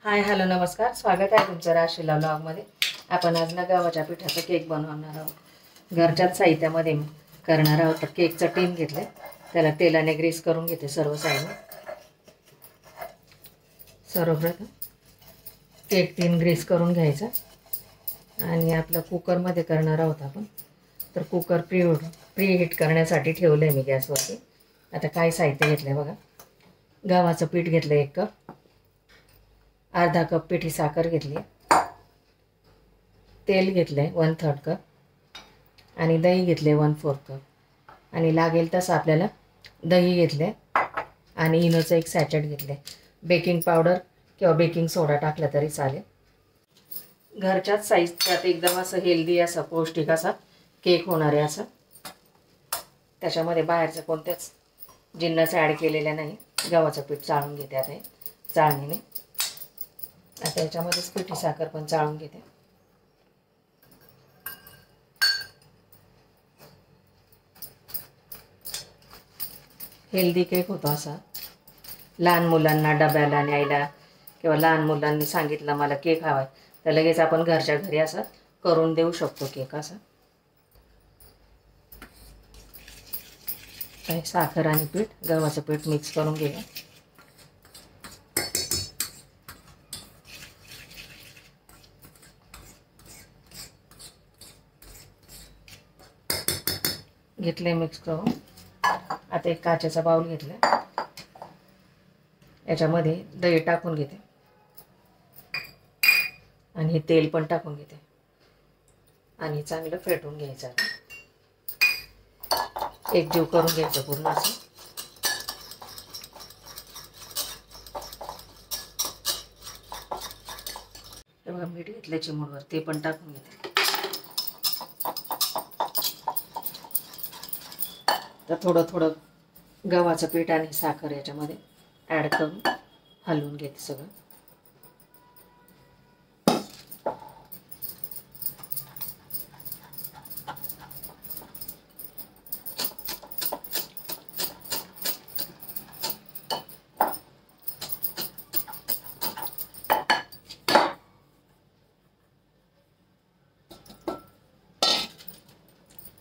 Hi hello नमस्कार, स्वागत आहे तुमचं राशीला व्लॉगमध्ये। आपण आज ना गव्हाच्या पिठाचा केक बनवणार आहोत। घरच्याच साहित्यामध्ये करणार आहोत। केकचं टीन घेतले, त्याला तेलाने ग्रीस करून घेते सर्व साईडने। सर्वप्रथम केक टीन ग्रीस करून घ्यायचा आणि आपलं कुकरमध्ये करणार आहोत आपण। तर कुकर प्री हीट करण्यासाठी ठेवलंय मी गॅसवरती। आता काय साहित्य घेतलंय बघा। गव्हाचं पीठ घेतलं 1 कप, अर्धा कप पिठी साखर घेतली, तेल घेतले 1/3 कप आणि दही घेतले 1/4 कप आणि लागेल तसं आपल्याला दही घेतले आणि इनोचं 1 सॅचेट घेतले। बेकिंग पावडर किंवा बेकिंग सोडा टाकला तरी चालेल। घरच्याच साहित्यात एकदम असं हेल्दी असं पौष्टिक असा केक होणार आहे। असं त्याच्यामध्ये बाहेरचं कोणतेच जिन्नस ॲड केलेले नाही। गव्हाचं पीठ चाळून घेते आता चाळणीने। आता याच्यामध्येच पिठी साखर पण चाळून घेते। हेल्दी केक होतो असा। लहान मुलांना डब्याला न्यायला किंवा लहान मुलांनी सांगितलं मला केक हवा आहे तर लगेच आपण घरच्या घरी असं करून देऊ शकतो केक असा। साखर आणि पीठ गव्हाचं पीठ मिक्स करून घेऊया। घेतले मिक्स करून। आता एक काचेचा बाउल घेतला, याच्यामध्ये दही टाकून घेते आणि हे तेल पण टाकून घेते आणि चांगलं फेटून घ्यायचं। एकजीव करून घ्यायचं पूर्ण असं। तेव्हा मीठ घेतलं चिमूटभर, ते पण टाकून घेते। तर थोडं थोडं गव्हाचं पीठ आणि साखर याच्यामध्ये ॲड करून हलवून घेते सगळं।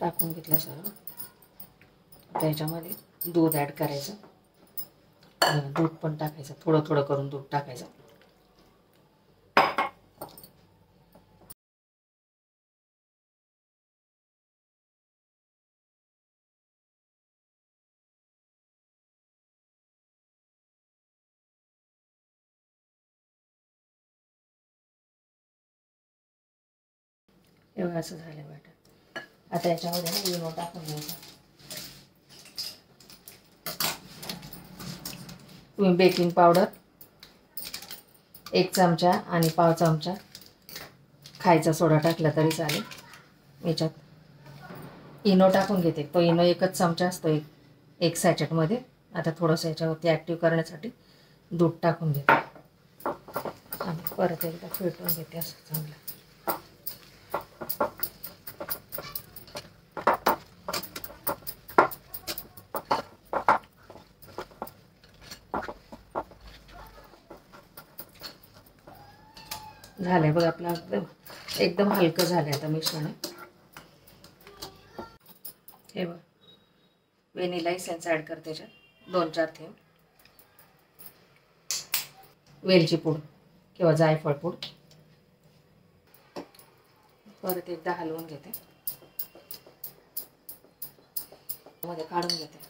टाकून घेतलं सगळं। त्याच्यामध्ये दूध ॲड करायचं, दूध पण टाकायचं, थोडं थोडं करून दूध टाकायचं। एवढं असं झालं बॅटर। आता याच्यामध्ये इनो टाकून घ्यायचा। तुम्ही बेकिंग पावडर 1 चमचा आणि पाव चमचा खायचा सोडा टाकला तरी चालेल। याच्यात इनो टाकून घेते, तो इनो 1च चमचा असतो एक सॅचेटमध्ये। आता थोडंसं याच्यावरती ॲक्टिव्ह करण्यासाठी दूध टाकून घेते आणि परत एकदा फेटून घेते असं चांगलं। झालंय बघ आपलं एकदम हलकं झालंय आता मिश्रण। हे बघ, व्हॅनिला इसेन्स ॲड करते त्याच्यात 2-4 थेंब, वेलची पूड किंवा जायफळ पूड। परत एकदा हलवून घेते, मध्ये काढून घेते।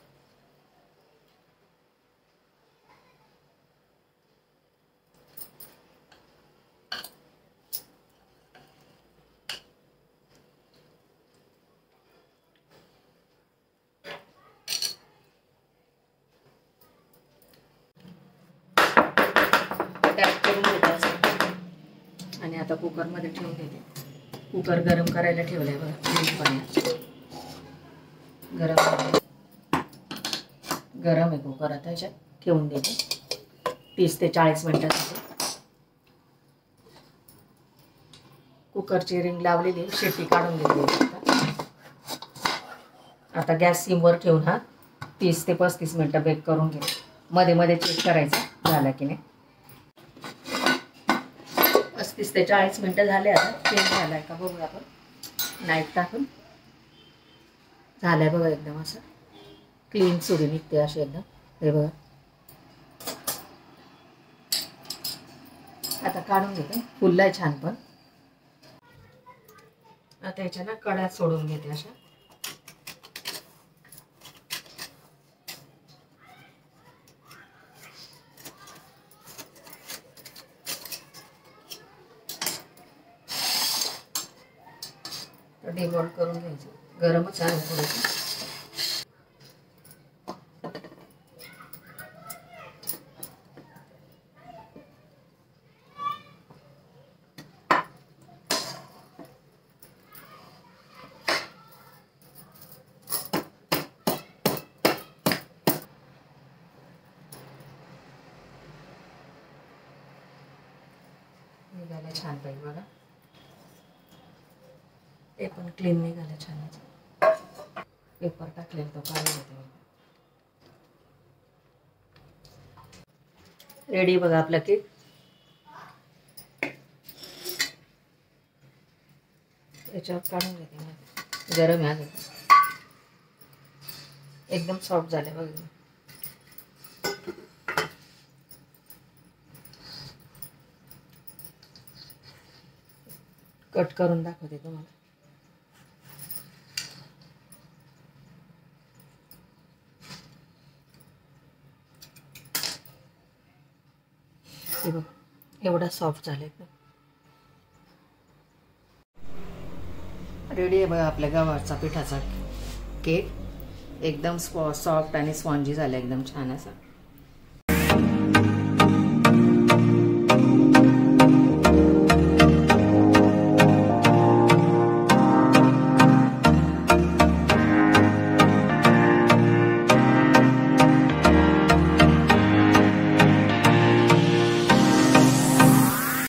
टॅप करून घेते आणि आता कुकरमध्ये ठेवून देते। कुकर गरम करायला ठेवलंय बघा, पाण्यात गरम आहे कुकर। आता याच्यात ठेवून देते 30 ते 40 मिनिटांसाठी। कुकरची रिंग लावलेली, शेट्टी काढून घेतली। आता गॅस सिमवर ठेवून हा 30 ते 35 मिनिटं बेक करून घे। मध्ये मध्ये चेक करायचं झालं की नाही। 35 ते 40 मिनटं झाले. आता चेंज झालाय का बघू आपण नाईफ टाकून. झालाय बघा एकदम असं क्लीन सुरी निघते अशी एकदम. हे बघा आता काढून घेते. फुललाय छान. पण आता याच्या ना कड्या सोडून घेते अशा. डिमोल्ड करून घ्यायचं. गरमच आहे थोडंसं. निघालं छान पाहिजे बघा. ते पण क्लीन निघालं छान. पेपर टाकलेला तो काढून घेते. रेडी बघा आपला केक. याच्यावर काढून घेते. गरम आहे एकदम सॉफ्ट झाले बघा. कट करून दाखवते तुम्हाला. एवढा सॉफ्ट झाले. रेडी आहे बघा आपल्या गव्हाचा पिठाचा केक. एकदम सॉफ्ट आणि स्पॉन्जी झाला एकदम छान असा.